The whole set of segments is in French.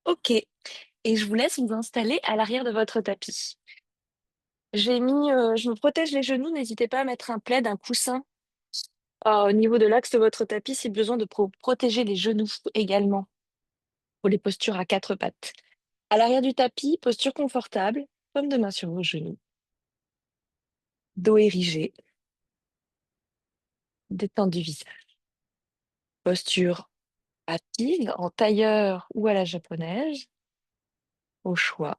OK, et je vous laisse vous installer à l'arrière de votre tapis. Je me protège les genoux, n'hésitez pas à mettre un plaid, un coussin, au niveau de l'axe de votre tapis si besoin de protéger les genoux également, pour les postures à 4 pattes. À l'arrière du tapis, posture confortable, paume de main sur vos genoux, dos érigé, détente du visage. Posture active, en tailleur ou à la japonaise, au choix.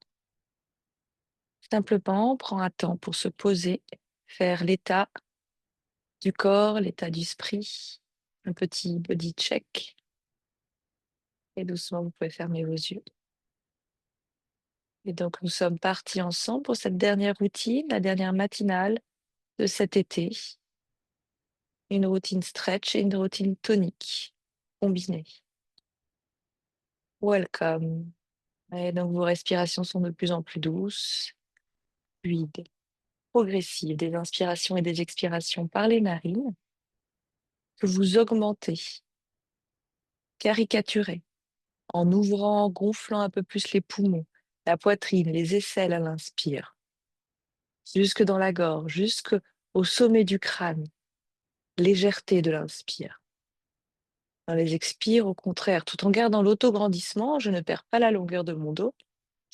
Simplement, prends un temps pour se poser, faire l'état du corps, l'état d'esprit, un petit body check et doucement, vous pouvez fermer vos yeux. Et donc, nous sommes partis ensemble pour cette dernière routine, la dernière matinale de cet été. Une routine stretch et une routine tonique combinée. Welcome. Et donc, vos respirations sont de plus en plus douces, fluides, progressives, des inspirations et des expirations par les narines que vous augmentez, caricaturez, en ouvrant, gonflant un peu plus les poumons, la poitrine, les aisselles à l'inspire, jusque dans la gorge, jusqu'au sommet du crâne, légèreté de l'inspire. Dans les expires, au contraire, tout en gardant l'autograndissement, je ne perds pas la longueur de mon dos,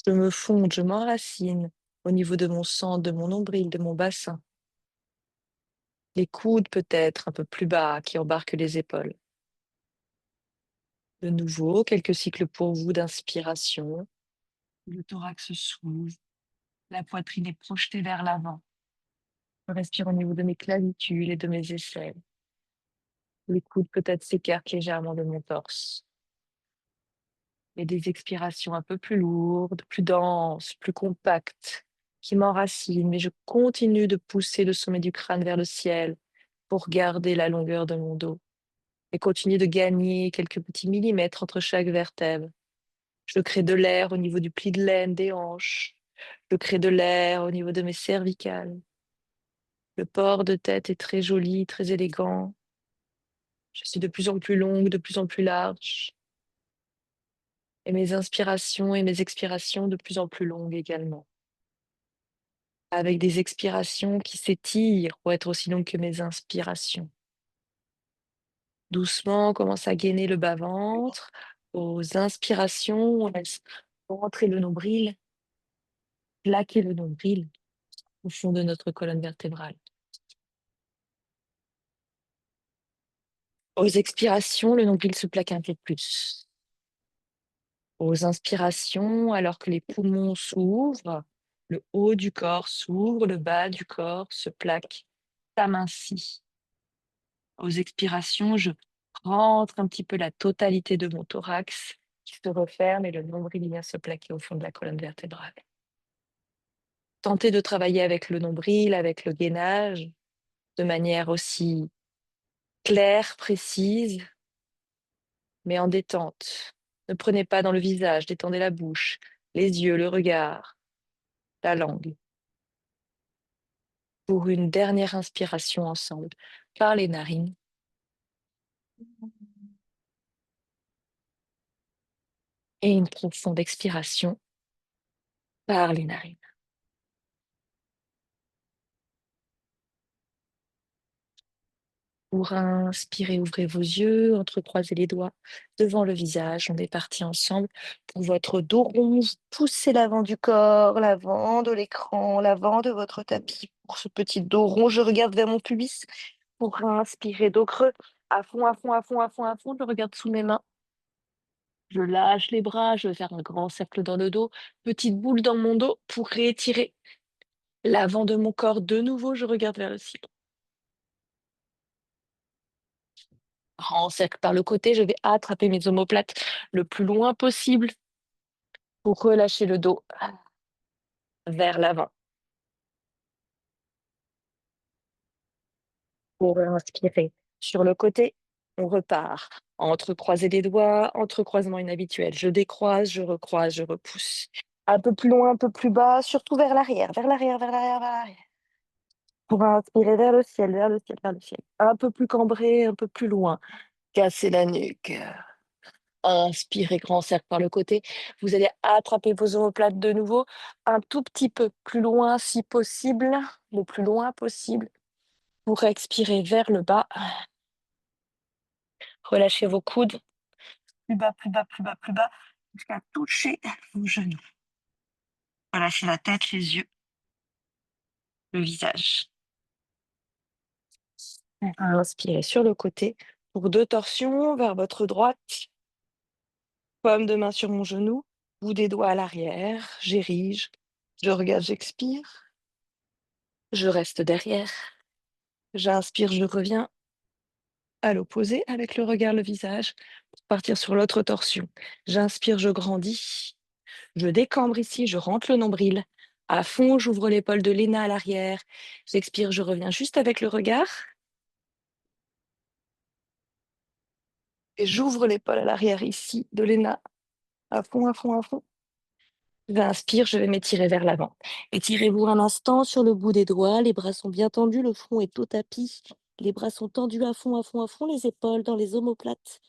je me fonde, je m'enracine au niveau de mon centre, de mon nombril, de mon bassin. Les coudes peut-être un peu plus bas qui embarquent les épaules. De nouveau, quelques cycles pour vous d'inspiration. Le thorax s'ouvre, la poitrine est projetée vers l'avant. Je respire au niveau de mes clavicules et de mes aisselles. Les coudes peut-être s'écartent légèrement de mon torse. Et des expirations un peu plus lourdes, plus denses, plus compactes, qui m'enracinent, mais je continue de pousser le sommet du crâne vers le ciel pour garder la longueur de mon dos et continuer de gagner quelques petits millimètres entre chaque vertèbre. Je crée de l'air au niveau du pli de laine des hanches. Je crée de l'air au niveau de mes cervicales. Le port de tête est très joli, très élégant. Je suis de plus en plus longue, de plus en plus large. Et mes inspirations et mes expirations de plus en plus longues également. Avec des expirations qui s'étirent pour être aussi longues que mes inspirations. Doucement, on commence à gainer le bas-ventre. Aux inspirations, on laisse rentrer le nombril, plaquer le nombril au fond de notre colonne vertébrale. Aux expirations, le nombril se plaque un peu plus. Aux inspirations, alors que les poumons s'ouvrent, le haut du corps s'ouvre, le bas du corps se plaque, s'amincit. Aux expirations, je rentre un petit peu la totalité de mon thorax qui se referme et le nombril vient se plaquer au fond de la colonne vertébrale. Tentez de travailler avec le nombril, avec le gainage, de manière aussi claire, précise, mais en détente. Ne prenez pas dans le visage, détendez la bouche, les yeux, le regard, la langue. Pour une dernière inspiration ensemble, par les narines. Et une profonde expiration par les narines. Pour inspirer, ouvrez vos yeux, entrecroisez les doigts devant le visage. On est parti ensemble pour votre dos rond. Vous poussez l'avant du corps, l'avant de l'écran, l'avant de votre tapis. Pour ce petit dos rond, je regarde vers mon pubis. Pour inspirer, dos creux, à fond, à fond, à fond, à fond, à fond. Je regarde sous mes mains. Je lâche les bras, je vais faire un grand cercle dans le dos. Petite boule dans mon dos pour réétirer l'avant de mon corps. De nouveau, je regarde vers le ciel. Grand cercle par le côté, je vais attraper mes omoplates le plus loin possible pour relâcher le dos vers l'avant. Pour inspirer sur le côté, on repart. Entrecroiser les doigts, entrecroisement inhabituel. Je décroise, je recroise, je repousse. Un peu plus loin, un peu plus bas, surtout vers l'arrière, vers l'arrière, vers l'arrière, vers l'arrière. Pour inspirer vers le ciel, vers le ciel, vers le ciel. Un peu plus cambré, un peu plus loin. Casser la nuque. Inspirez, grand cercle par le côté. Vous allez attraper vos omoplates de nouveau, un tout petit peu plus loin si possible, le plus loin possible, pour expirer vers le bas. Relâchez vos coudes, plus bas, plus bas, plus bas, plus bas, jusqu'à toucher vos genoux. Relâchez la tête, les yeux, le visage. Inspirez sur le côté pour 2 torsions vers votre droite. Paume de main sur mon genou, bout des doigts à l'arrière, j'érige, je regarde, j'expire, je reste derrière, j'inspire, je reviens à l'opposé avec le regard, le visage, pour partir sur l'autre torsion. J'inspire, je grandis, je décambre ici, je rentre le nombril. À fond, j'ouvre l'épaule de Léna à l'arrière. J'expire, je reviens juste avec le regard. Et j'ouvre l'épaule à l'arrière ici de Léna. À fond, à fond, à fond. J'inspire, je vais m'étirer vers l'avant. Étirez-vous un instant sur le bout des doigts. Les bras sont bien tendus, le front est au tapis. Les bras sont tendus à fond, à fond, à fond. Les épaules dans les omoplates.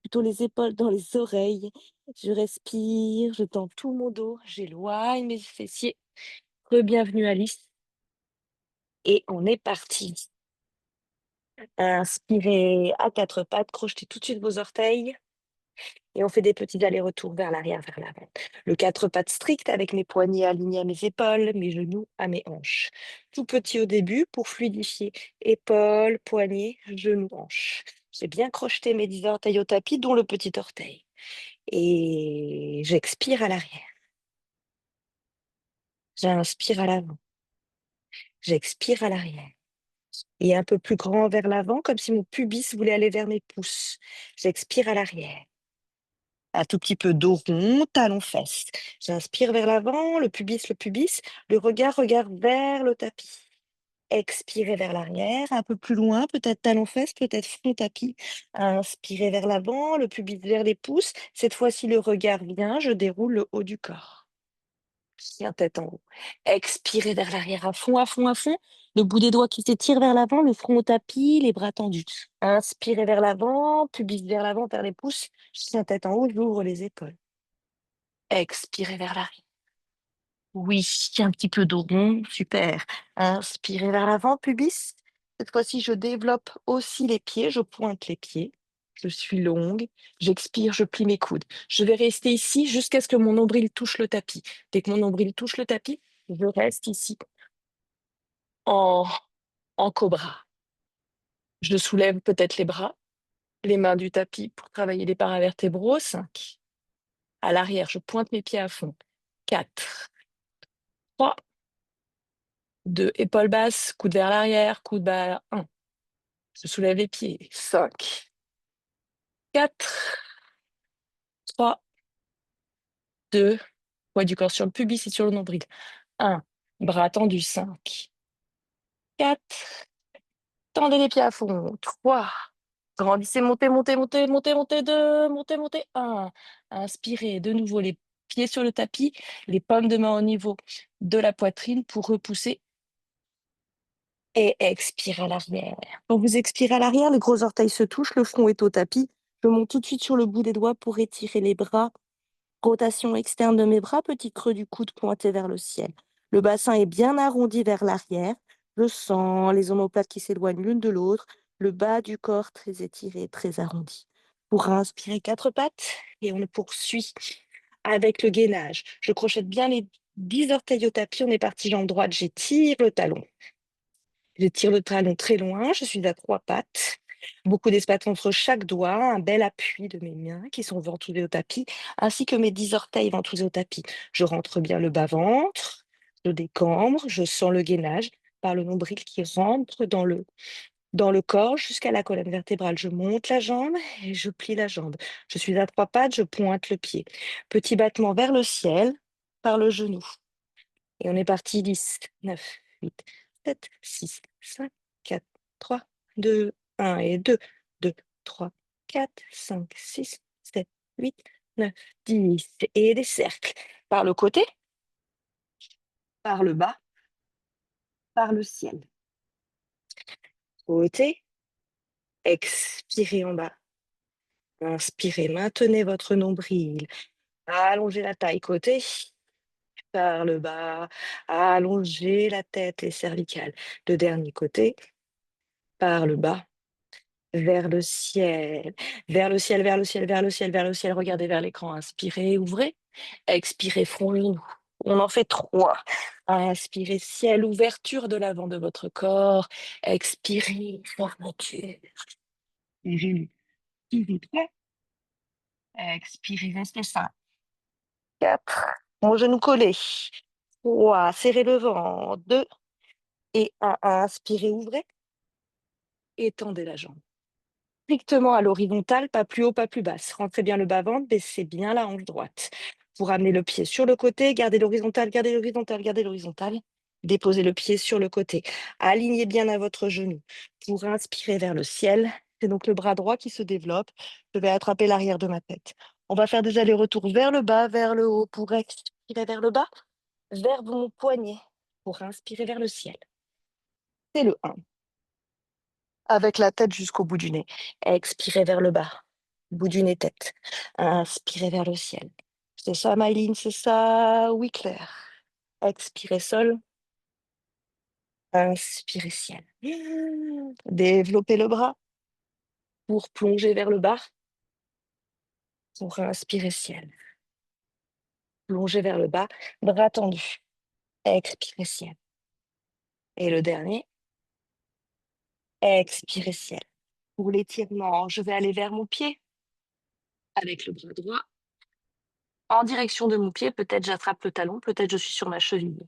Plutôt les épaules dans les oreilles. Je respire, je tends tout mon dos. J'éloigne mes fessiers. Re-bienvenue Alice. Et on est parti. Inspirez à 4 pattes. Crochetez tout de suite vos orteils. Et on fait des petits allers-retours vers l'arrière, vers l'avant. Le 4 pattes strict avec mes poignets alignés à mes épaules, mes genoux à mes hanches. Tout petit au début pour fluidifier. Épaules, poignets, genoux, hanches. J'ai bien crocheté mes 10 orteils au tapis, dont le petit orteil. Et j'expire à l'arrière. J'inspire à l'avant. J'expire à l'arrière. Et un peu plus grand vers l'avant, comme si mon pubis voulait aller vers mes pouces. J'expire à l'arrière. Un tout petit peu dos rond, talons fesses. J'inspire vers l'avant, le pubis, le regard vers le tapis. Expirez vers l'arrière, un peu plus loin, peut-être talons fesses, peut-être front tapis. Inspirez vers l'avant, le pubis vers les pouces. Cette fois-ci, le regard vient, je déroule le haut du corps. Chien tête en haut. Expirez vers l'arrière à fond, à fond, à fond. Le bout des doigts qui s'étire vers l'avant, le front au tapis, les bras tendus. Inspirez vers l'avant, pubis vers l'avant, vers les pouces. Chien tête en haut, j'ouvre les épaules. Expirez vers l'arrière. Oui, un petit peu dos rond, super. Inspirez vers l'avant, pubis. Cette fois-ci, je développe aussi les pieds, je pointe les pieds. Je suis longue, j'expire, je plie mes coudes. Je vais rester ici jusqu'à ce que mon nombril touche le tapis. Dès que mon nombril touche le tapis, je reste ici en, en cobra. Je soulève peut-être les bras, les mains du tapis pour travailler les paravertébraux. 5. À l'arrière, je pointe mes pieds à fond. 4, 3, 2, épaules basses, coude vers l'arrière, coude bas. 1. Je soulève les pieds. 5, 4, 3, 2, poids du corps sur le pubis et sur le nombril. 1, bras tendus. 5, 4, tendez les pieds à fond. 3, grandissez, montez, montez, montez, montez, montez. 2, montez, montez. 1, inspirez de nouveau les pieds sur le tapis, les paumes de main au niveau de la poitrine pour repousser et expirez à l'arrière. Quand vous expirez à l'arrière, les gros orteils se touchent, le front est au tapis. Je monte tout de suite sur le bout des doigts pour étirer les bras. Rotation externe de mes bras, petit creux du coude pointé vers le ciel. Le bassin est bien arrondi vers l'arrière. Je sens les omoplates qui s'éloignent l'une de l'autre. Le bas du corps très étiré, très arrondi. Pour inspirer 4 pattes et on poursuit avec le gainage. Je crochette bien les 10 orteils au tapis. On est parti jambe droite, j'étire le talon. Je tire le talon très loin, je suis à 3 pattes. Beaucoup d'espace entre chaque doigt, un bel appui de mes mains qui sont ventousées au tapis, ainsi que mes 10 orteils ventousés au tapis. Je rentre bien le bas-ventre, je décambre, je sens le gainage par le nombril qui rentre dans le corps jusqu'à la colonne vertébrale. Je monte la jambe et je plie la jambe. Je suis à 3 pattes, je pointe le pied. Petit battement vers le ciel par le genou. Et on est parti 10, 9, 8, 7, 6, 5, 4, 3, 2, 1 et 2, 2, 3, 4, 5, 6, 7, 8, 9, 10. Et des cercles par le côté, par le bas, par le ciel. Côté, expirez en bas. Inspirez, maintenez votre nombril. Allongez la taille côté, par le bas. Allongez la tête, les cervicales. Le dernier côté, par le bas, vers le ciel. Vers le ciel, vers le ciel, vers le ciel, vers le ciel. Regardez vers l'écran. Inspirez, ouvrez. Expirez, front genou. On en fait 3. Inspirez, ciel, ouverture de l'avant de votre corps. Expirez, fermeture. Inspirez, s'il vous plaît. Expirez, restez 5. 4. Mon genou collé. 3. Serrez le ventre. 2. Et 1. Inspirez, ouvrez. Étendez la jambe. Strictement à l'horizontale, pas plus haut, pas plus basse. Rentrez bien le bas-ventre, baissez bien la hanche droite. Vous ramenez le pied sur le côté, gardez l'horizontale, gardez l'horizontale, gardez l'horizontale. Déposez le pied sur le côté. Alignez bien à votre genou. Pour inspirer vers le ciel, c'est donc le bras droit qui se développe. Je vais attraper l'arrière de ma tête. On va faire des allers-retours vers le bas, vers le haut. Pour expirer vers le bas, vers mon poignet. Pour inspirer vers le ciel. C'est le 1. Avec la tête jusqu'au bout du nez. Expirez vers le bas, bout du nez tête. Inspirez vers le ciel. C'est ça, Myline, c'est ça, oui, Claire. Expirez sol. Inspirez ciel. Développez le bras pour plonger vers le bas. Pour inspirer ciel. Plonger vers le bas, bras tendus. Expirez ciel. Et le dernier, expirez ciel. Pour l'étirement, je vais aller vers mon pied avec le bras droit. En direction de mon pied, peut-être j'attrape le talon, peut-être je suis sur ma cheville.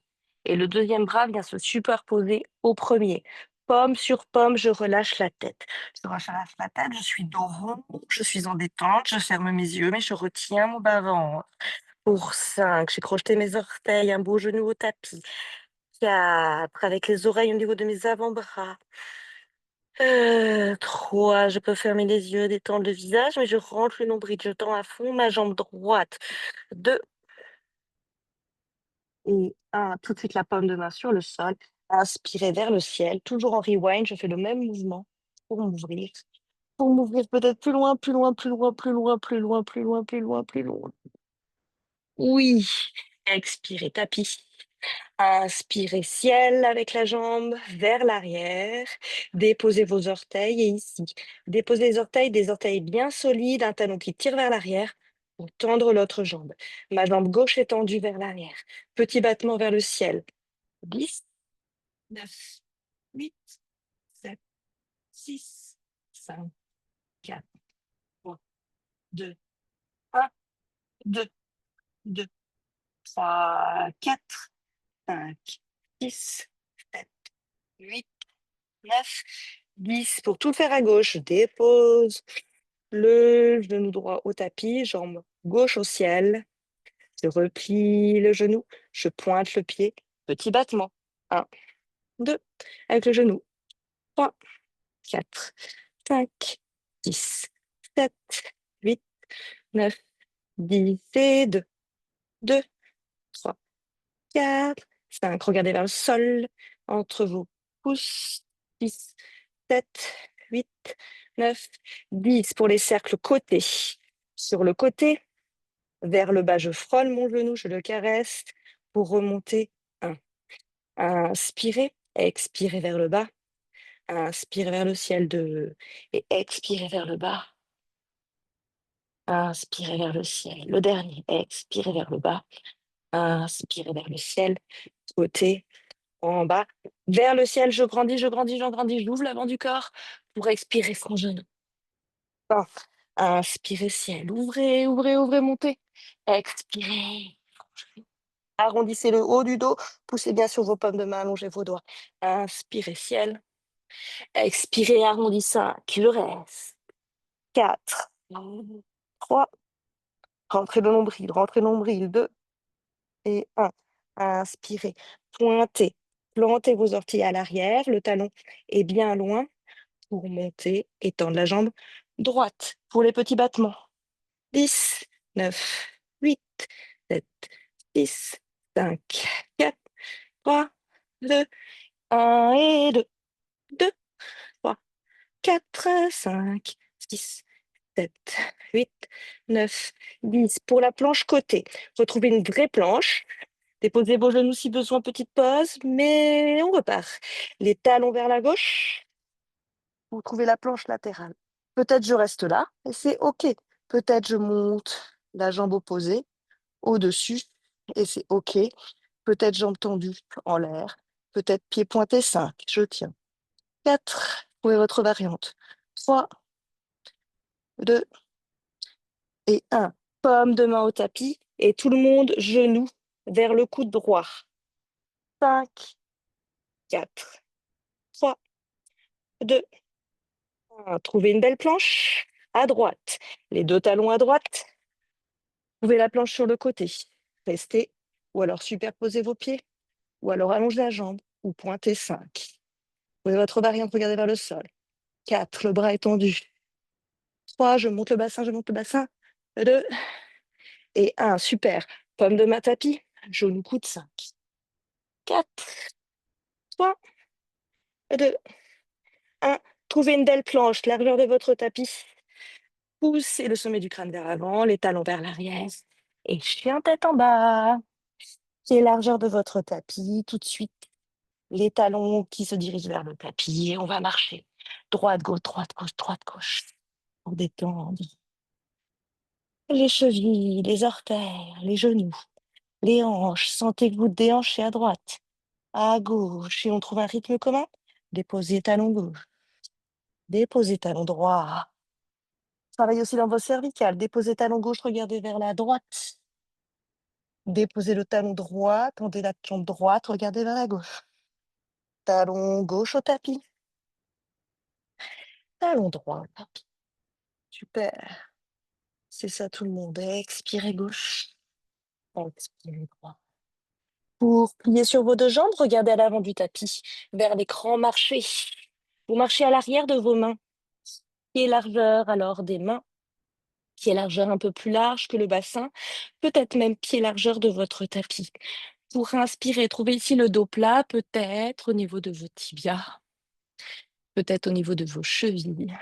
Et le deuxième bras vient se superposer au premier. Paume sur paume, je relâche la tête. Je relâche la tête, je suis dos rond, je suis en détente, je ferme mes yeux, mais je retiens mon bas-ventre. Pour 5, j'ai crocheté mes orteils, un beau genou au tapis. 4, avec les oreilles au niveau de mes avant-bras. 3, je peux fermer les yeux, détendre le visage, mais je rentre le nombril, je tends à fond ma jambe droite. 2, et 1, tout de suite la paume de main sur le sol. Inspirez vers le ciel, toujours en rewind, je fais le même mouvement pour m'ouvrir. Pour m'ouvrir peut-être plus loin, plus loin, plus loin, plus loin, plus loin, plus loin, plus loin, plus loin. Oui. Expirez, tapis. Inspirez ciel avec la jambe vers l'arrière. Déposez vos orteils et ici. Déposez les orteils, des orteils bien solides, un talon qui tire vers l'arrière pour tendre l'autre jambe. Ma jambe gauche est tendue vers l'arrière. Petit battement vers le ciel. 10, 9, 8, 7, 6, 5, 4, 3, 2, 1, 2, 2, 3, 4, 5, 6, 7, 8, 9, 10. Pour tout faire à gauche, je dépose le genou droit au tapis, jambe gauche au ciel. Je replie le genou, je pointe le pied. Petit battement. 1, 2, avec le genou. 3, 4, 5, 6, 7, 8, 9, 10 et 2, 2, 3, 4, 5. Regardez vers le sol, entre vos pouces. 6, 7, 8, 9, 10 pour les cercles côtés. Sur le côté, vers le bas, je frôle mon genou, je le caresse pour remonter. 1. Inspirez, expirez vers le bas. Inspirez vers le ciel. 2. Et expirez vers le bas. Inspirez vers le ciel. Le dernier, expirez vers le bas. Inspirez vers le ciel. Côté, en bas. Vers le ciel, je grandis, je grandis, j'en grandis. J'ouvre l'avant du corps pour expirer front genou. 1. Inspirez ciel. Ouvrez, ouvrez, ouvrez, montez. Expirez. Arrondissez le haut du dos. Poussez bien sur vos pommes de main, allongez vos doigts. Inspirez ciel. Expirez, arrondis 5. Je reste. 4. 3. Rentrez le nombril. 2 et 1. Inspirez. Pointez. Plantez vos orteils à l'arrière. Le talon est bien loin pour monter et tendre la jambe droite pour les petits battements. 10, 9, 8, 7, 6, 5, 4, 3, 2, 1 et 2, 2, 3, 4, 5, 6, 7, 8, 9, 10. Pour la planche côté, retrouvez une vraie planche. Déposez vos genoux si besoin, petite pause, mais on repart. Les talons vers la gauche. Vous trouvez la planche latérale. Peut-être je reste là et c'est OK. Peut-être je monte la jambe opposée au-dessus et c'est OK. Peut-être jambe tendue en l'air. Peut-être pied pointé 5. Je tiens. 4. Trouvez votre variante. 3, 2 et 1. Paume de main au tapis et tout le monde genou vers le coude droit. 5, 4, 3, 2, 1. Trouvez une belle planche à droite. Les deux talons à droite. Trouvez la planche sur le côté. Restez ou alors superposez vos pieds ou alors allongez la jambe ou pointez 5. Trouvez votre variante, regardez vers le sol. 4, le bras est tendu. 3, je monte le bassin, je monte le bassin. 2 et 1, super. Pomme de main tapis, genou coude 5. 4, 3, 2, 1. Trouvez une belle planche, largeur de votre tapis. Poussez le sommet du crâne vers l'avant, les talons vers l'arrière. Et chien tête en bas. Pied largeur de votre tapis, tout de suite. Les talons qui se dirigent vers le tapis et on va marcher. Droite, gauche, droite, gauche, droite, gauche. Pour détendre les chevilles, les orteils, les genoux, les hanches. Sentez que vous déhanchez à droite, à gauche. Et on trouve un rythme commun. Déposez talon gauche, déposez talon droit. Travaillez aussi dans vos cervicales. Déposez talon gauche, regardez vers la droite. Déposez le talon droit, tendez la jambe droite, regardez vers la gauche. Talon gauche au tapis. Talon droit au tapis. Super. C'est ça tout le monde. Expirez gauche. Expirez droit. Pour plier sur vos deux jambes, regardez à l'avant du tapis, vers l'écran, marchez. Vous marchez à l'arrière de vos mains. Pied largeur alors des mains. Pied largeur un peu plus large que le bassin. Peut-être même pied largeur de votre tapis. Pour inspirer, trouvez ici le dos plat, peut-être au niveau de vos tibias. Peut-être au niveau de vos chevilles.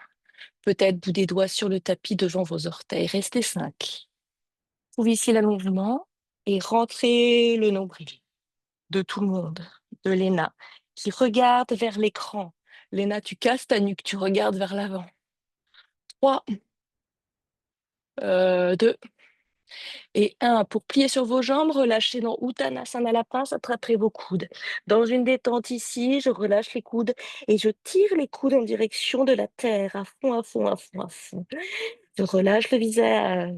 Peut-être bout des doigts sur le tapis devant vos orteils. Restez 5. Trouvez ici l'allongement et rentrez le nombril de tout le monde, de Léna, qui regarde vers l'écran. Léna, tu casses ta nuque, tu regardes vers l'avant. 3, 2 et 1. Pour plier sur vos jambes, relâchez dans Uttanasana la pince, attrapez vos coudes. Dans une détente ici, je relâche les coudes et je tire les coudes en direction de la terre, à fond, à fond, à fond, à fond. Je relâche le visage.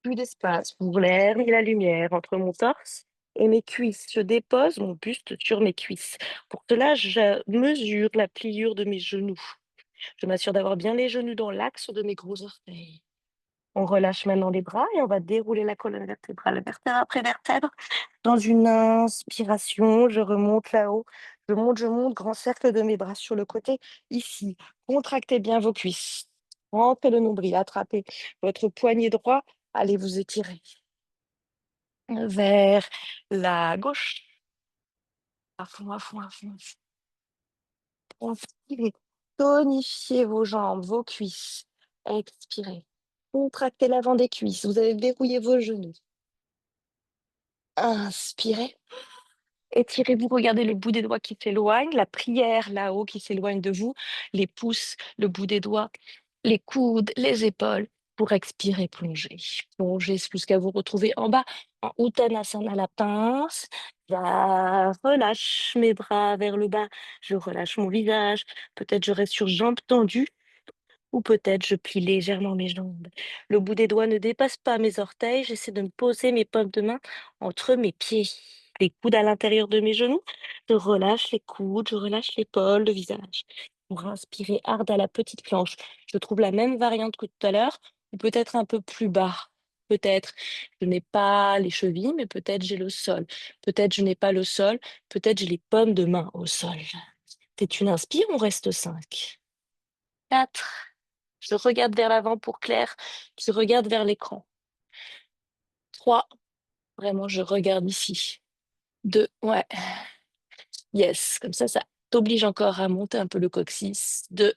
Plus d'espace pour l'air et la lumière entre mon torse et mes cuisses. Je dépose mon buste sur mes cuisses. Pour cela, je mesure la pliure de mes genoux. Je m'assure d'avoir bien les genoux dans l'axe de mes gros orteils. On relâche maintenant les bras et on va dérouler la colonne vertébrale, vertèbre après vertèbre. Dans une inspiration, je remonte là-haut. Je monte, grand cercle de mes bras sur le côté. Ici, contractez bien vos cuisses. Rentrez le nombril, attrapez votre poignet droit. Allez vous étirer vers la gauche. À fond, à fond, à fond, à fond. Inspirez. Tonifiez vos jambes, vos cuisses. Expirez. Contractez l'avant des cuisses. Vous avez verrouillé vos genoux. Inspirez. Étirez-vous, regardez le bout des doigts qui s'éloigne, la prière là-haut qui s'éloigne de vous, les pouces, le bout des doigts, les coudes, les épaules, pour expirer, plonger. Plongez jusqu'à vous retrouver en bas, en Uttanasana, la pince. Je relâche mes bras vers le bas, je relâche mon visage. Peut-être je reste sur jambes tendues. Ou peut-être je plie légèrement mes jambes. Le bout des doigts ne dépasse pas mes orteils. J'essaie de me poser mes paumes de main entre mes pieds. Les coudes à l'intérieur de mes genoux. Je relâche les coudes, je relâche l'épaule, le visage. Pour inspirer hard à la petite planche. Je trouve la même variante que tout à l'heure, ou peut-être un peu plus bas. Peut-être je n'ai pas les chevilles, mais peut-être j'ai le sol. Peut-être je n'ai pas le sol, peut-être j'ai les paumes de main au sol. C'est une inspire, on reste 5. 4. Je regarde vers l'avant pour Claire, qui regarde vers l'écran. 3. Vraiment, je regarde ici. 2. Ouais. Yes. Comme ça t'oblige encore à monter un peu le coccyx. 2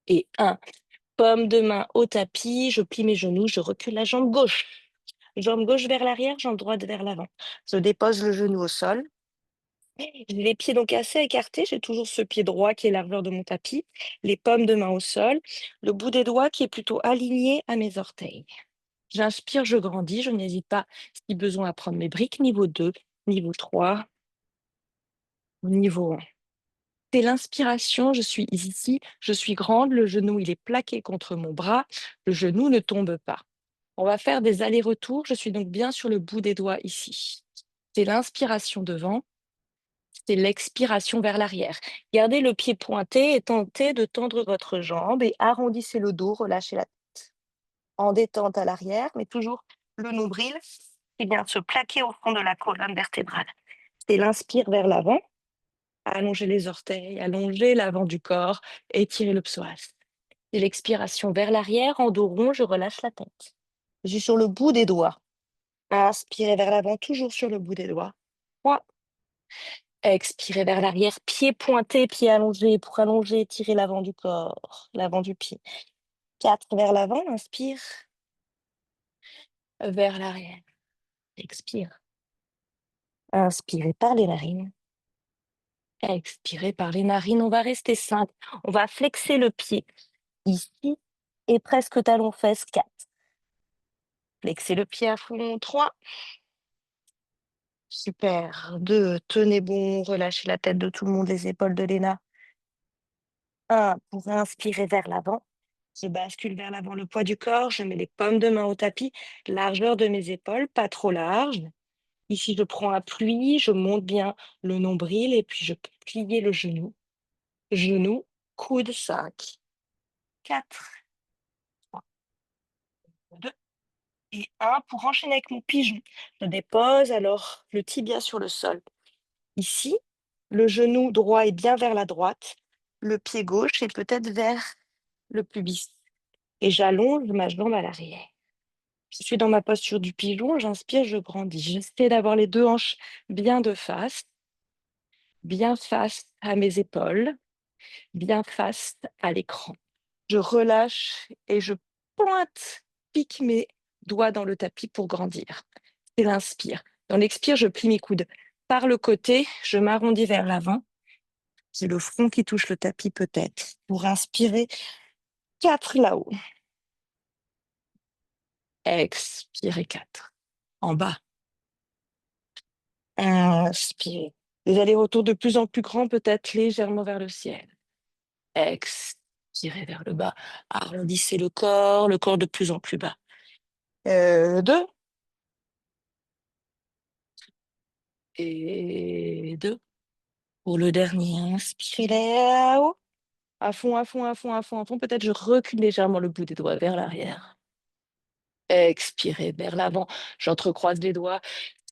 et 1. Paume de main au tapis, je plie mes genoux, je recule la jambe gauche. Jambe gauche vers l'arrière, jambe droite vers l'avant. Je dépose le genou au sol. J'ai les pieds donc assez écartés. J'ai toujours ce pied droit qui est largeur de mon tapis. Les paumes de main au sol. Le bout des doigts qui est plutôt aligné à mes orteils. J'inspire, je grandis. Je n'hésite pas, si besoin, à prendre mes briques. Niveau 2, niveau 3, niveau 1. C'est l'inspiration. Je suis ici. Je suis grande. Le genou, il est plaqué contre mon bras. Le genou ne tombe pas. On va faire des allers-retours. Je suis donc bien sur le bout des doigts ici. C'est l'inspiration devant, c'est l'expiration vers l'arrière. Gardez le pied pointé et tentez de tendre votre jambe et arrondissez le dos, relâchez la tête. En détente à l'arrière, mais toujours le nombril qui vient se plaquer au fond de la colonne vertébrale. C'est l'inspire vers l'avant, allongez les orteils, allongez l'avant du corps, étirez le psoas. C'est l'expiration vers l'arrière, en dos rond, je relâche la tête. Je suis sur le bout des doigts. Inspirez vers l'avant, toujours sur le bout des doigts. 3. Expirez vers l'arrière, pied pointé, pied allongé pour allonger, étirer l'avant du corps, l'avant du pied. 4 vers l'avant, inspire. Vers l'arrière, expire. Inspirez par les narines. Expirez par les narines. On va rester 5. On va flexer le pied ici et presque talon-fesse. 4. Flexez le pied à fond. 3. Super. 2. Tenez bon. Relâchez la tête de tout le monde, les épaules de Léna. 1. Pour inspirer vers l'avant. Je bascule vers l'avant le poids du corps. Je mets les paumes de main au tapis. Largeur de mes épaules, pas trop large. Ici, je prends appui. Je monte bien le nombril et puis je peux plier le genou. Genou, coude 5. 4, 3, 2 et 1. Pour enchaîner avec mon pigeon, je dépose alors le tibia sur le sol. Ici, le genou droit est bien vers la droite. Le pied gauche est peut-être vers le pubis. Et j'allonge ma jambe à l'arrière. Je suis dans ma posture du pigeon, j'inspire, je grandis. J'essaie d'avoir les deux hanches bien face à mes épaules, bien face à l'écran. Je relâche et je pointe, pique mes doigts dans le tapis pour grandir. C'est l'inspire. Dans l'expire, je plie mes coudes par le côté, je m'arrondis vers l'avant. C'est le front qui touche le tapis peut-être. Pour inspirer, 4 là-haut. Expirez 4. En bas. Inspirez. Des allers-retours de plus en plus grands, peut-être légèrement vers le ciel. Expirez vers le bas. Arrondissez le corps de plus en plus bas. 2. Et 2. Pour le dernier, inspirez là-haut. À fond, à fond, à fond, à fond, à fond. Peut-être je recule légèrement le bout des doigts vers l'arrière. Expirez vers l'avant. J'entrecroise les doigts.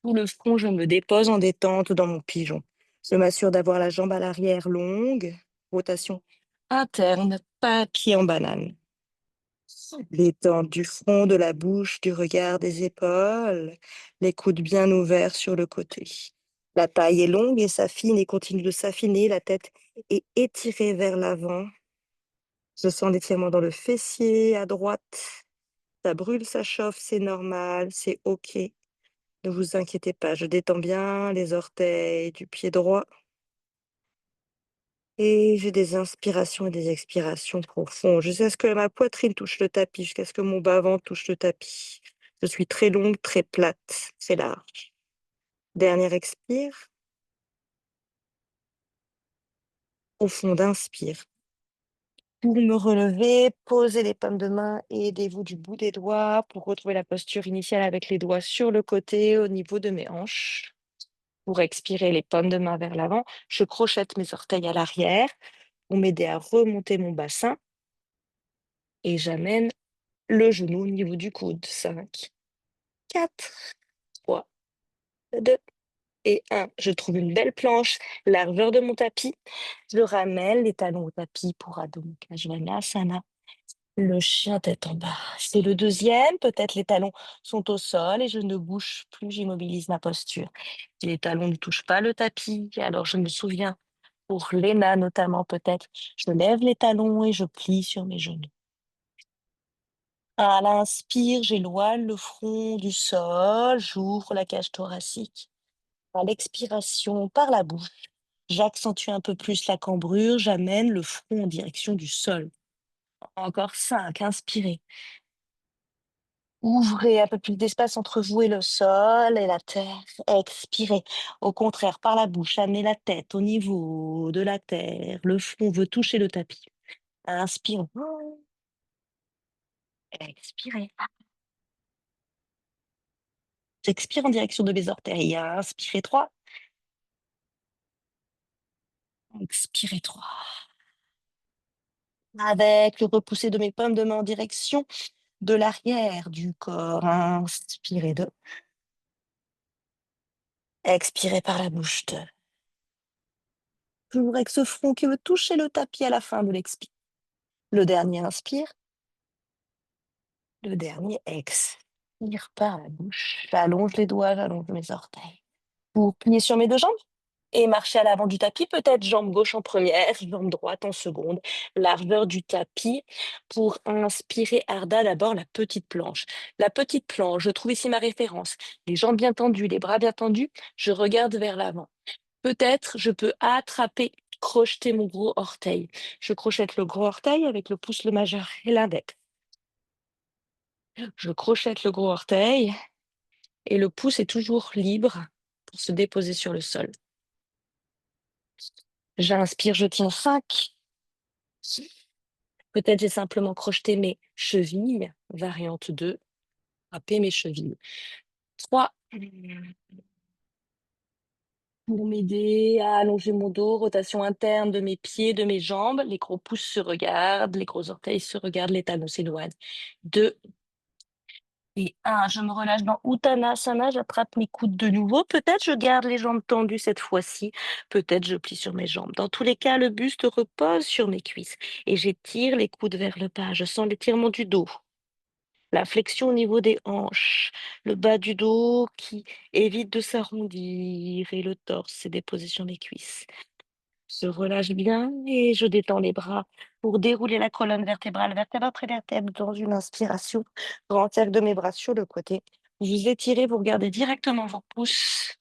Sous le front, je me dépose en détente dans mon pigeon. Je m'assure d'avoir la jambe à l'arrière longue. Rotation interne, pas pied en banane. Détente du front, de la bouche, du regard, des épaules. Les coudes bien ouverts sur le côté. La taille est longue et s'affine et continue de s'affiner. La tête est étirée vers l'avant. Je sens l'étirement dans le fessier à droite. Ça brûle, ça chauffe, c'est normal, c'est OK. Ne vous inquiétez pas, je détends bien les orteils du pied droit. Et j'ai des inspirations et des expirations profondes, jusqu'à ce que ma poitrine touche le tapis, jusqu'à ce que mon bas-ventre touche le tapis. Je suis très longue, très plate, très large. Dernière expire. Au fond d'inspire. Pour me relever, posez les paumes de main et aidez-vous du bout des doigts pour retrouver la posture initiale avec les doigts sur le côté au niveau de mes hanches. Pour expirer, les paumes de main vers l'avant, je crochette mes orteils à l'arrière pour m'aider à remonter mon bassin et j'amène le genou au niveau du coude. 5, 4, 3, 2 et 1. Je trouve une belle planche, largeur de mon tapis. Je ramène les talons au tapis pour Adho Mukha Svanasana. Le chien tête en bas. C'est le deuxième. Peut-être les talons sont au sol et je ne bouge plus, j'immobilise ma posture. Si les talons ne touchent pas le tapis, alors je me souviens, pour Léna notamment peut-être, je lève les talons et je plie sur mes genoux. À l'inspire, j'éloigne le front du sol, j'ouvre la cage thoracique. À l'expiration, par la bouche, j'accentue un peu plus la cambrure, j'amène le front en direction du sol. Encore 5, inspirez. Ouvrez un peu plus d'espace entre vous et le sol et la terre. Expirez. Au contraire, par la bouche, amenez la tête au niveau de la terre. Le front veut toucher le tapis. Inspirez. Expirez. J'expire en direction de mes orteils. Inspirez 3. Expirez 3. Avec le repoussé de mes pommes de main en direction de l'arrière du corps. Inspirez 2. Expirez par la bouche 2. Toujours avec ce front qui veut toucher le tapis à la fin de l'expire. Le dernier inspire. Le dernier expire par la bouche. J'allonge les doigts, j'allonge mes orteils. Pour plier sur mes deux jambes et marcher à l'avant du tapis, peut-être jambe gauche en première, jambe droite en seconde, largeur du tapis. Pour inspirer, Arda, d'abord la petite planche. La petite planche, je trouve ici ma référence. Les jambes bien tendues, les bras bien tendus, je regarde vers l'avant. Peut-être je peux attraper, crocheter mon gros orteil. Je crochette le gros orteil avec le pouce, le majeur et l'index. Je crochette le gros orteil et le pouce est toujours libre pour se déposer sur le sol. J'inspire, je tiens 5. Peut-être j'ai simplement crocheté mes chevilles, variante 2, frapper mes chevilles. 3. Pour m'aider à allonger mon dos, rotation interne de mes pieds, de mes jambes. Les gros pouces se regardent, les gros orteils se regardent, les talons s'éloignent. 2 et 1. Je me relâche dans Uttanasana, j'attrape mes coudes de nouveau. Peut-être je garde les jambes tendues cette fois-ci. Peut-être je plie sur mes jambes. Dans tous les cas, le buste repose sur mes cuisses et j'étire les coudes vers le bas. Je sens l'étirement du dos. La flexion au niveau des hanches, le bas du dos qui évite de s'arrondir et le torse s'est déposé sur mes cuisses. Je relâche bien et je détends les bras pour dérouler la colonne vertébrale, vertèbre après vertèbre, dans une inspiration. Grand cercle de mes bras sur le côté. Vous étirez, vous regardez directement vos pouces.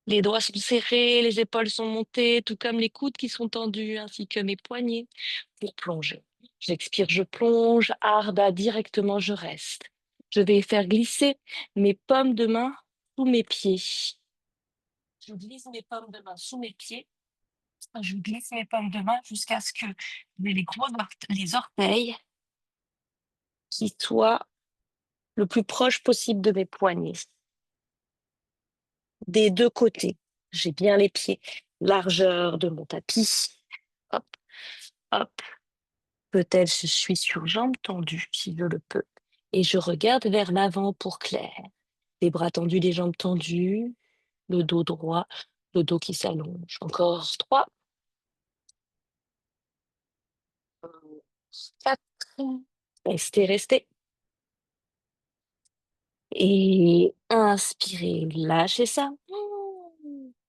Les doigts sont serrés, les épaules sont montées, tout comme les coudes qui sont tendus, ainsi que mes poignets pour plonger. J'expire, je plonge, Arda, directement, je reste. Je vais faire glisser mes paumes de main sous mes pieds. Je glisse mes paumes de main sous mes pieds. Je glisse mes paumes de main jusqu'à ce que les orteils qui soient le plus proche possible de mes poignets. Des deux côtés. J'ai bien les pieds, largeur de mon tapis. Hop, hop. Peut-être je suis sur jambes tendues, si je le peux. Et je regarde vers l'avant pour clair. Les bras tendus, les jambes tendues, le dos droit, le dos qui s'allonge. Encore 3, 4. Restez, restez. Et inspirez, lâchez ça.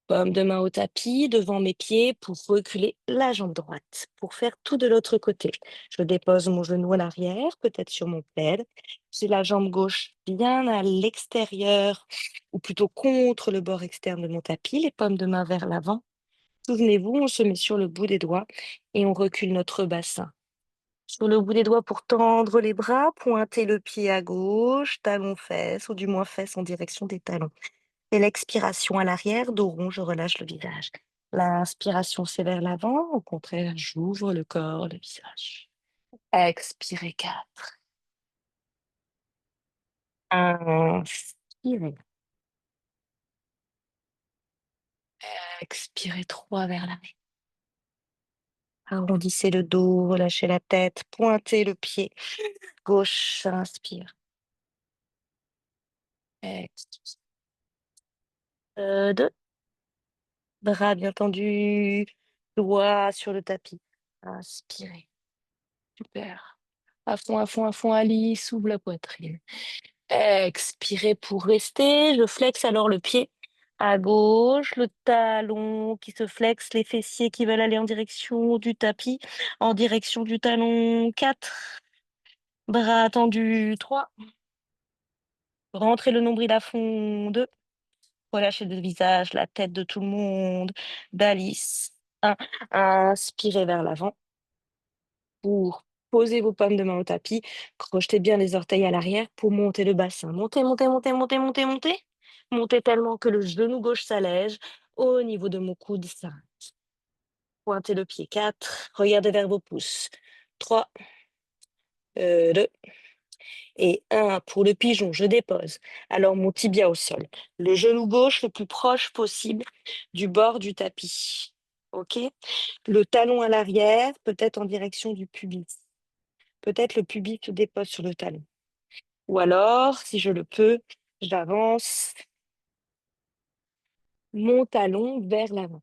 Paume de main au tapis, devant mes pieds pour reculer la jambe droite, pour faire tout de l'autre côté. Je dépose mon genou à l'arrière, peut-être sur mon plaid. J'ai la jambe gauche bien à l'extérieur, ou plutôt contre le bord externe de mon tapis, les paumes de main vers l'avant. Souvenez-vous, on se met sur le bout des doigts et on recule notre bassin. Sur le bout des doigts pour tendre les bras, pointer le pied à gauche, talon-fesse, ou du moins fesse en direction des talons. Et l'expiration à l'arrière, dos rond, je relâche le visage. L'inspiration, c'est vers l'avant. Au contraire, j'ouvre le corps, le visage. Expirez 4. Inspirez. Expirez 3 vers la main. Arrondissez le dos, relâchez la tête, pointez le pied gauche. Inspire. Expire. 2. Bras bien tendus, doigts sur le tapis. Inspirez. Super. À fond, à fond, à fond, Alice, ouvre la poitrine. Expirez pour rester. Je flexe alors le pied à gauche, le talon qui se flexe, les fessiers qui veulent aller en direction du tapis, en direction du talon 4. Bras tendus, 3. Rentrez le nombril à fond, 2. Relâchez le visage, la tête de tout le monde, d'Alice. 1. Inspirez vers l'avant pour poser vos pommes de main au tapis. Crochetez bien les orteils à l'arrière pour monter le bassin. Montez, montez, montez, montez, montez, montez. Montez tellement que le genou gauche s'allège au niveau de mon coude. 5. Pointez le pied. 4. Regardez vers vos pouces. 3, 2 et 1. Pour le pigeon, je dépose. Alors mon tibia au sol. Le genou gauche le plus proche possible du bord du tapis. OK? Le talon à l'arrière, peut-être en direction du pubis. Peut-être le pubis se dépose sur le talon. Ou alors, si je le peux, j'avance mon talon vers l'avant.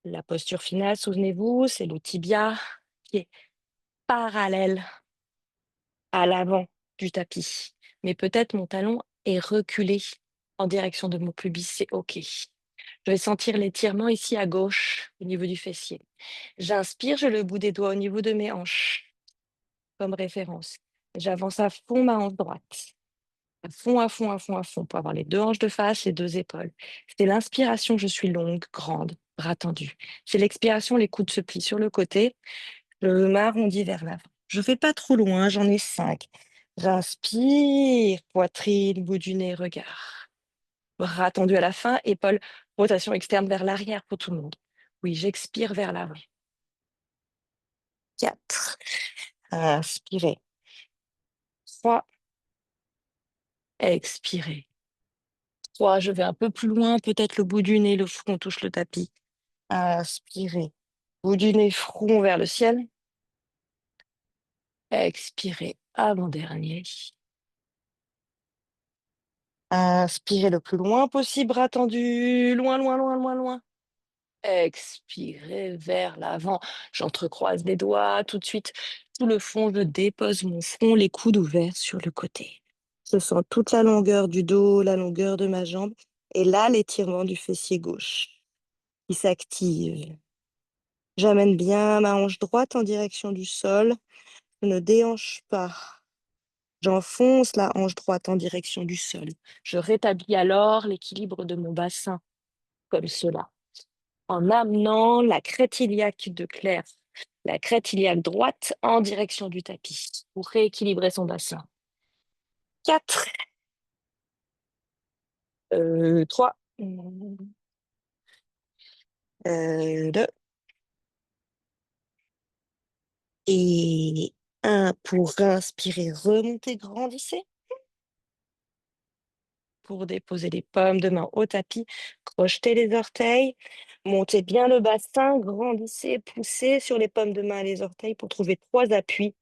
La posture finale, souvenez-vous, c'est le tibia qui est parallèle à l'avant du tapis. Mais peut-être mon talon est reculé en direction de mon pubis, c'est OK. Je vais sentir l'étirement ici à gauche, au niveau du fessier. J'inspire, j'ai le bout des doigts au niveau de mes hanches, comme référence. J'avance à fond ma hanche droite. À fond, à fond, à fond, à fond, pour avoir les deux hanches de face, les deux épaules. C'est l'inspiration, je suis longue, grande, bras tendus. C'est l'expiration, les coudes se plient sur le côté. Je m'arrondis vers l'avant. Je fais pas trop loin, j'en ai 5. J'inspire, poitrine, bout du nez, regard. Bras tendus à la fin, épaules, rotation externe vers l'arrière pour tout le monde. Oui, j'expire vers l'avant. 4. Inspirez. 3. Expirez. 3. Je vais un peu plus loin, peut-être le bout du nez, le front touche le tapis. Inspirez. Bout du nez, front vers le ciel. Expirez. Avant-dernier. Inspirez le plus loin possible, bras tendus. Loin, loin, loin, loin, loin. Expirez vers l'avant. J'entrecroise les doigts. Tout de suite, tout le fond, je dépose mon front, les coudes ouverts sur le côté. Je sens toute la longueur du dos, la longueur de ma jambe. Et là, l'étirement du fessier gauche qui s'active. J'amène bien ma hanche droite en direction du sol. Je ne déhanche pas. J'enfonce la hanche droite en direction du sol. Je rétablis alors l'équilibre de mon bassin, comme cela, en amenant la crête iliaque de Claire, la crête iliaque droite en direction du tapis, pour rééquilibrer son bassin. 4, 3, 2 et 1 pour inspirer, remonter, grandissez. Pour déposer les pommes de main au tapis, crochetez les orteils, montez bien le bassin, grandissez, poussez sur les pommes de main et les orteils pour trouver 3 appuis.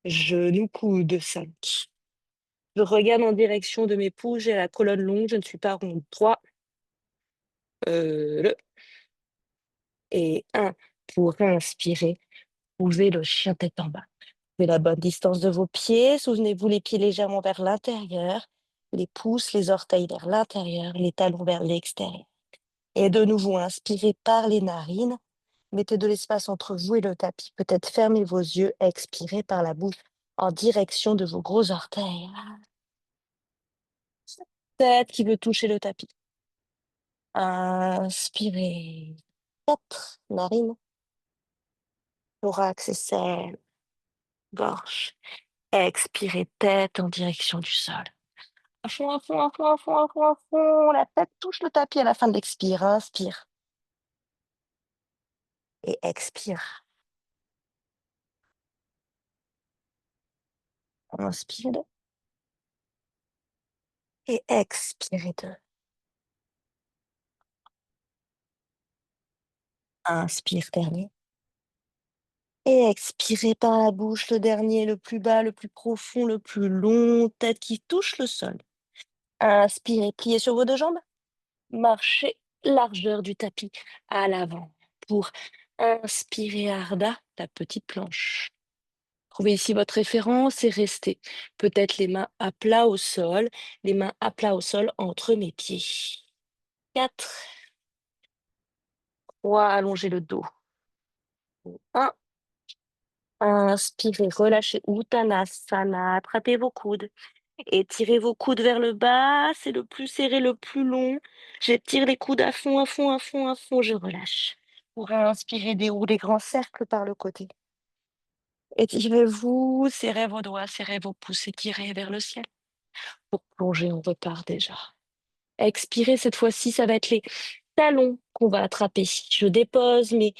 Genoux, coude, 5. Je regarde en direction de mes pouces, j'ai la colonne longue, je ne suis pas ronde. 3, le et 1 pour inspirer. Posez le chien tête en bas. Trouvez la bonne distance de vos pieds. Souvenez-vous les pieds légèrement vers l'intérieur, les pouces, les orteils vers l'intérieur, les talons vers l'extérieur. Et de nouveau, inspirez par les narines. Mettez de l'espace entre vous et le tapis. Peut-être fermez vos yeux. Expirez par la bouche en direction de vos gros orteils. Tête qui veut toucher le tapis. Inspirez. 4. Narines, thorax, aisselle, gorge. Expirez, tête en direction du sol. À fond, à fond, à fond, à fond, à fond, à fond. La tête touche le tapis à la fin de l'expire. Inspire et expire. Inspire et expire 2. Inspire, dernier. Et expirez par la bouche, le dernier, le plus bas, le plus profond, le plus long, tête qui touche le sol. Inspirez, pliez sur vos deux jambes. Marchez largeur du tapis à l'avant pour inspirer Arda, la petite planche. Trouvez ici votre référence et restez. Peut-être les mains à plat au sol, les mains à plat au sol entre mes pieds. 4, 3, allongez le dos. 1, Inspirez, relâchez Uttanasana, attrapez vos coudes. Étirez vos coudes vers le bas, c'est le plus serré, le plus long. J'étire les coudes à fond, à fond, à fond, à fond, je relâche. Pour inspirer, déroulez grands cercles par le côté. Étirez-vous, serrez vos doigts, serrez vos pouces, étirez vers le ciel. Pour plonger, on repart déjà. Expirez, cette fois-ci, ça va être les talons qu'on va attraper. Je dépose mes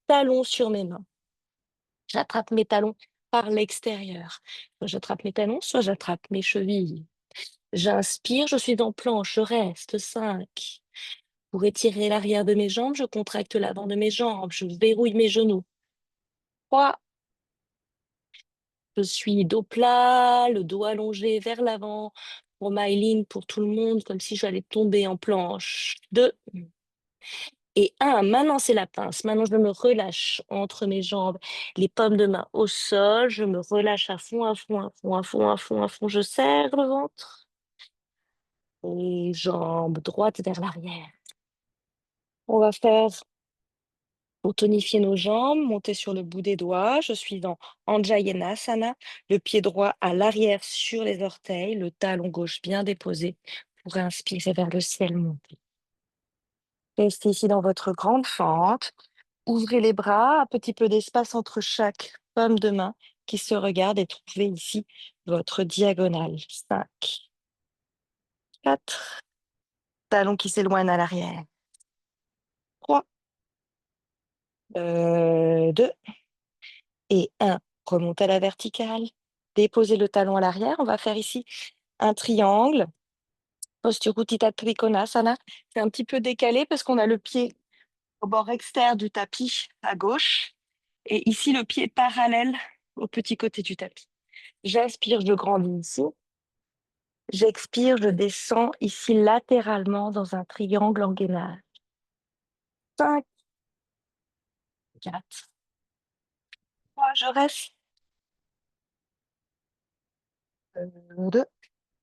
talons sur mes mains. J'attrape mes talons par l'extérieur. Soit j'attrape mes talons, soit j'attrape mes chevilles. J'inspire, je suis en planche, je reste 5. Pour étirer l'arrière de mes jambes, je contracte l'avant de mes jambes, je verrouille mes genoux. 3. Je suis dos plat, le dos allongé vers l'avant. Pour Myline, pour tout le monde, comme si j'allais tomber en planche. 2. Et 1. Maintenant, c'est la pince. Maintenant, je me relâche entre mes jambes, les paumes de main au sol. Je me relâche à fond, à fond, à fond, à fond, à fond, à fond. Je serre le ventre. Et jambes droites vers l'arrière. On va faire, pour tonifier nos jambes, monter sur le bout des doigts. Je suis dans Anjayanasana, le pied droit à l'arrière sur les orteils, le talon gauche bien déposé pour inspirer vers le ciel monter. Restez ici dans votre grande fente. Ouvrez les bras, un petit peu d'espace entre chaque paume de main qui se regarde et trouvez ici votre diagonale. 5, 4, talon qui s'éloigne à l'arrière. 3, 2 et 1. Remontez à la verticale. Déposez le talon à l'arrière. On va faire ici un triangle. Posture Utthita Trikonasana. C'est un petit peu décalé parce qu'on a le pied au bord externe du tapis à gauche et ici le pied parallèle au petit côté du tapis. J'inspire, je grandis ici. J'expire, je descends ici latéralement dans un triangle en gainage. 5, 4, 3, je reste. 2,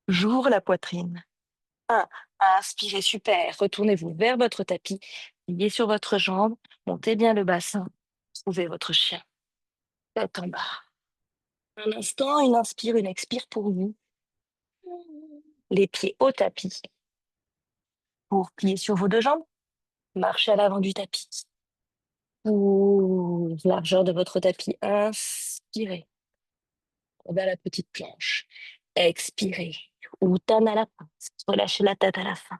j'ouvre la poitrine. 1, inspirez, super. Retournez-vous vers votre tapis, pliez sur votre jambe, montez bien le bassin, trouvez votre chien. Tête en bas. Un instant, une inspire, une expire pour vous. Les pieds au tapis. Pour plier sur vos deux jambes, marchez à l'avant du tapis. Pour largeur de votre tapis, inspirez vers la petite planche. Expirez. Uttanasana la pince. Relâchez la tête à la fin.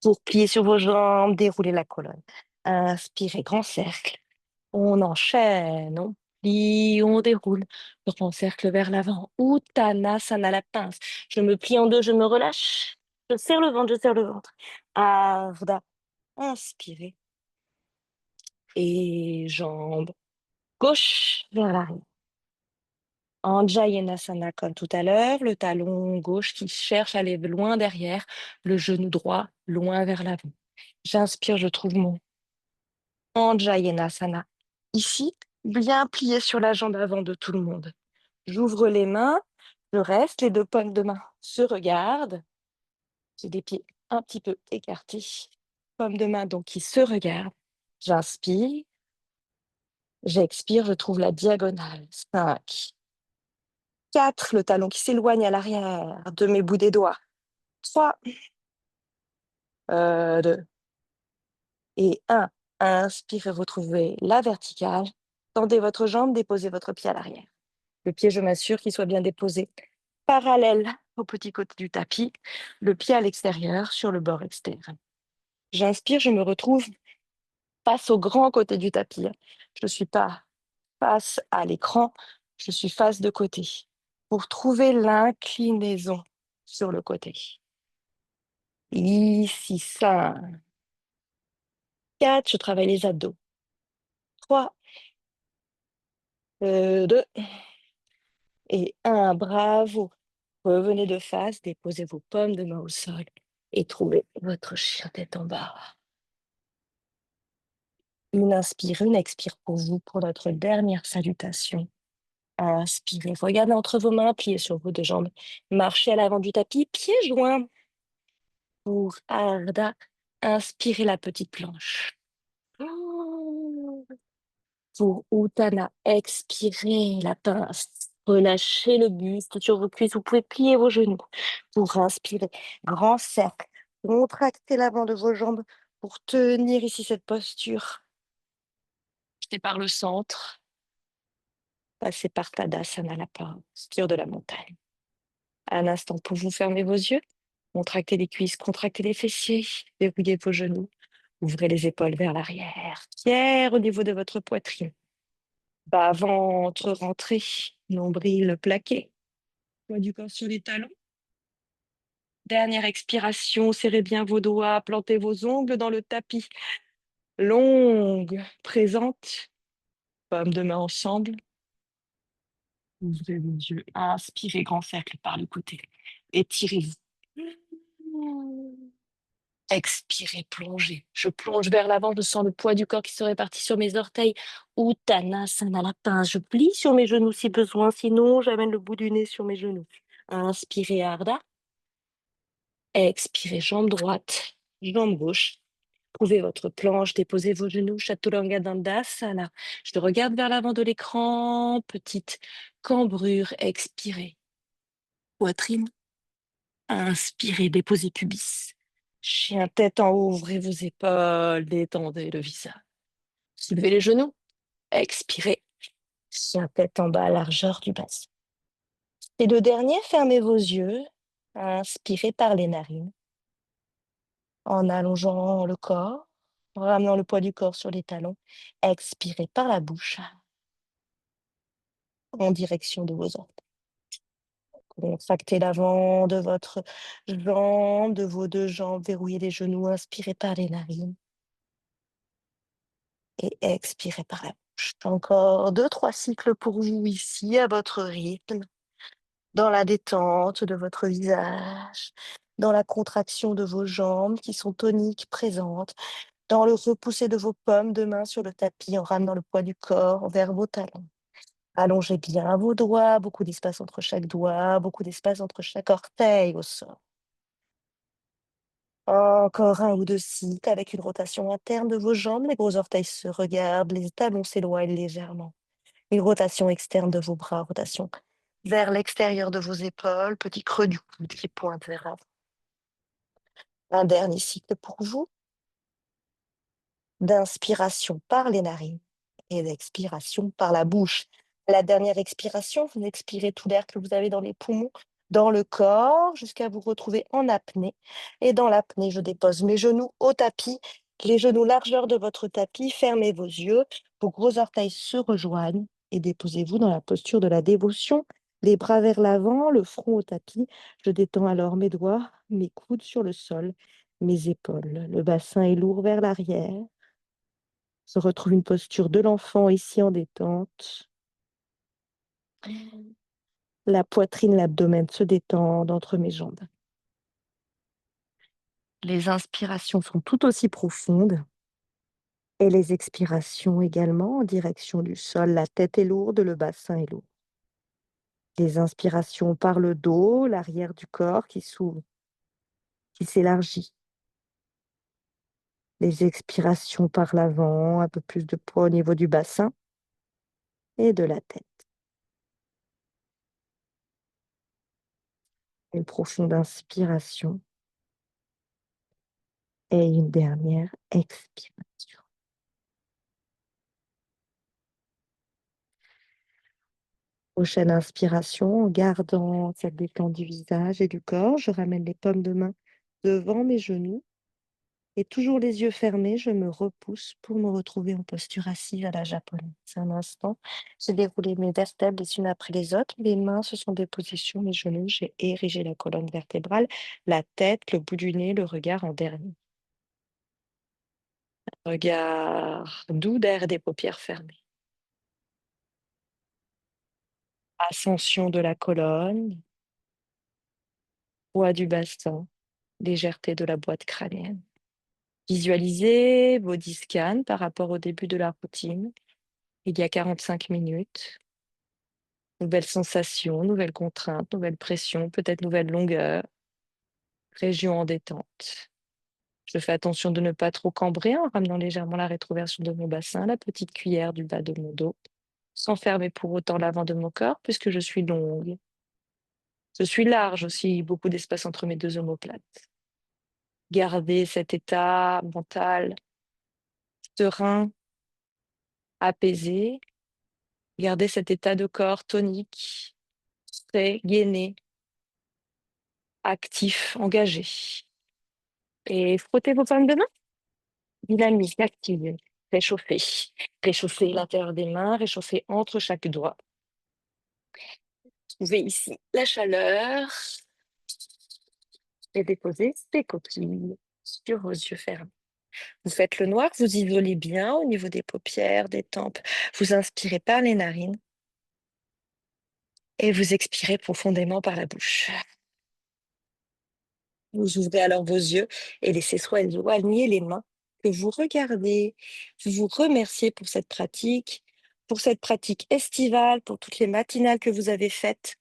Pour plier sur vos jambes, déroulez la colonne. Inspirez, grand cercle. On enchaîne, on plie, on déroule. Grand cercle vers l'avant. Uttanasana la pince. Je me plie en deux, je me relâche. Je serre le ventre, je serre le ventre. Ardha. Inspirez. Et jambes gauche vers l'arrière. Anjayanasana comme tout à l'heure, le talon gauche qui cherche à aller loin derrière, le genou droit loin vers l'avant. J'inspire, je trouve mon Anjayanasana. Ici, bien plié sur la jambe avant de tout le monde. J'ouvre les mains, je reste, les deux paumes de main se regardent. J'ai des pieds un petit peu écartés. Paumes de main donc qui se regardent. J'inspire, j'expire, je trouve la diagonale. 5, 4, le talon qui s'éloigne à l'arrière de mes bouts des doigts. 3, 2 et 1. Inspirez, retrouvez la verticale. Tendez votre jambe, déposez votre pied à l'arrière. Le pied, je m'assure qu'il soit bien déposé parallèle au petit côté du tapis, le pied à l'extérieur sur le bord externe. J'inspire, je me retrouve face au grand côté du tapis. Je ne suis pas face à l'écran, je suis face de côté pour trouver l'inclinaison sur le côté. Ici, 5, 4, je travaille les abdos. 3, 2 et 1, bravo. Revenez de face, déposez vos paumes de main au sol et trouvez votre chien tête en bas. Une inspire, une expire pour vous pour notre dernière salutation. Inspirez, regardez entre vos mains, pliez sur vos deux jambes. Marchez à l'avant du tapis, pieds joints. Pour Ardha, inspirez la petite planche. Pour Uttana, expirez la pince. Relâchez le buste sur vos cuisses. Vous pouvez plier vos genoux. Pour inspirer, grand cercle. Contractez l'avant de vos jambes pour tenir ici cette posture. Jetez par le centre. Passez par Tadasana, la posture de la montagne. Un instant pour vous fermer vos yeux. Contractez les cuisses, contractez les fessiers. Verrouillez vos genoux. Ouvrez les épaules vers l'arrière. Pierre au niveau de votre poitrine. Bas ventre rentré, nombril plaqué. Poids du corps sur les talons. Dernière expiration, serrez bien vos doigts, plantez vos ongles dans le tapis. Longue, présente. Paumes de main ensemble. Ouvrez vos yeux. Inspirez, grand cercle par le côté. Étirez-vous. Expirez, plongez. Je plonge vers l'avant, je sens le poids du corps qui se répartit sur mes orteils. Uttanasana, la pince. Je plie sur mes genoux si besoin, sinon j'amène le bout du nez sur mes genoux. Inspirez, Ardha. Expirez, jambe droite, jambe gauche. Trouvez votre planche, déposez vos genoux, Chaturanga Dandasana. Je regarde vers l'avant de l'écran, petite cambrure, expirez. Poitrine, inspirez, déposez pubis. Chien tête en haut, ouvrez vos épaules, détendez le visage. Soulevez les genoux, expirez. Chien tête en bas, largeur du bassin. Et le dernier, fermez vos yeux, inspirez par les narines, en allongeant le corps, en ramenant le poids du corps sur les talons. Expirez par la bouche, en direction de vos orteils. Contractez l'avant de votre jambe, de vos deux jambes, verrouillez les genoux, inspirez par les narines. Et expirez par la bouche. Encore 2-3 cycles pour vous ici, à votre rythme, dans la détente de votre visage, dans la contraction de vos jambes qui sont toniques, présentes, dans le repousser de vos paumes de main sur le tapis en ramenant le poids du corps vers vos talons. Allongez bien vos doigts, beaucoup d'espace entre chaque doigt, beaucoup d'espace entre chaque orteil au sol. Encore 1 ou 2 cycles avec une rotation interne de vos jambes. Les gros orteils se regardent, les talons s'éloignent légèrement. Une rotation externe de vos bras, rotation vers l'extérieur de vos épaules, petit creux du coude qui pointe vers l'avant. Un dernier cycle pour vous, d'inspiration par les narines et d'expiration par la bouche. La dernière expiration, vous expirez tout l'air que vous avez dans les poumons, dans le corps, jusqu'à vous retrouver en apnée. Et dans l'apnée, je dépose mes genoux au tapis, les genoux largeur de votre tapis, fermez vos yeux, vos gros orteils se rejoignent et déposez-vous dans la posture de la dévotion, les bras vers l'avant, le front au tapis. Je détends alors mes doigts, mes coudes sur le sol, mes épaules. Le bassin est lourd vers l'arrière. Se retrouve une posture de l'enfant ici en détente. La poitrine, l'abdomen se détendent entre mes jambes. Les inspirations sont tout aussi profondes et les expirations également en direction du sol. La tête est lourde, le bassin est lourd. Les inspirations par le dos, l'arrière du corps qui s'ouvre, qui s'élargit. Les expirations par l'avant, un peu plus de poids au niveau du bassin et de la tête. Une profonde inspiration et une dernière expiration. Prochaine inspiration, en gardant cette détente du visage et du corps, je ramène les paumes de main devant mes genoux et toujours les yeux fermés, je me repousse pour me retrouver en posture assise à la japonaise. Un instant, j'ai déroulé mes vertèbres les unes après les autres, mes mains se sont déposées sur mes genoux, j'ai érigé la colonne vertébrale, la tête, le bout du nez, le regard en dernier. Regard doux derrière des paupières fermées. Ascension de la colonne, poids du bassin, légèreté de la boîte crânienne. Visualisez body scan par rapport au début de la routine, il y a 45 minutes. Nouvelles sensations, nouvelles contraintes, nouvelles pressions, peut-être nouvelle longueur, région en détente. Je fais attention de ne pas trop cambrer en ramenant légèrement la rétroversion de mon bassin, la petite cuillère du bas de mon dos, sans fermer pour autant l'avant de mon corps puisque je suis longue. Je suis large aussi, beaucoup d'espace entre mes deux omoplates. Gardez cet état mental serein, apaisé. Gardez cet état de corps tonique, frais, gainé, actif, engagé. Et frottez vos palmes de main. Dynamique, active, réchauffez. Réchauffez l'intérieur des mains, réchauffez entre chaque doigt. Trouvez ici la chaleur et déposez ces coquilles sur vos yeux fermés. Vous faites le noir, vous isolez bien au niveau des paupières, des tempes. Vous inspirez par les narines et vous expirez profondément par la bouche. Vous ouvrez alors vos yeux et laissez soigner les mains que vous regardez. Vous vous remerciez pour cette pratique estivale, pour toutes les matinales que vous avez faites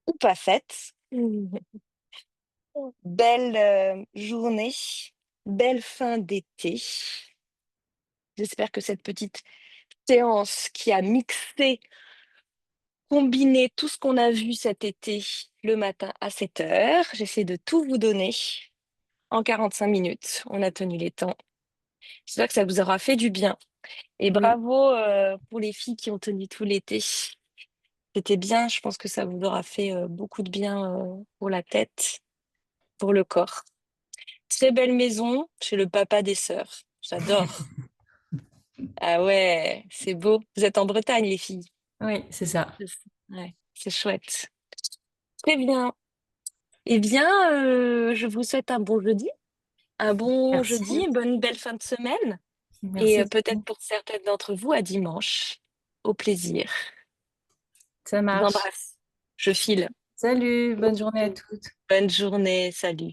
ou pas faites. Belle journée, belle fin d'été. J'espère que cette petite séance qui a mixé, combiné tout ce qu'on a vu cet été le matin à 7 heures, j'essaie de tout vous donner en 45 minutes. On a tenu les temps. J'espère que ça vous aura fait du bien. Et Oui, bravo pour les filles qui ont tenu tout l'été. C'était bien, je pense que ça vous aura fait beaucoup de bien pour la tête, pour le corps. Très belle maison chez le papa des sœurs. J'adore. Ah ouais, c'est beau. Vous êtes en Bretagne, les filles. oui, c'est ça. Ouais, c'est chouette. Très bien. Eh bien, je vous souhaite un bon jeudi, Merci. une bonne belle fin de semaine. Et Merci peut-être beaucoup. pour certaines d'entre vous, à dimanche. Au plaisir. Ça Je vous marche. embrasse. Je file. Salut, bonne journée à toutes. Bonne journée. Salut.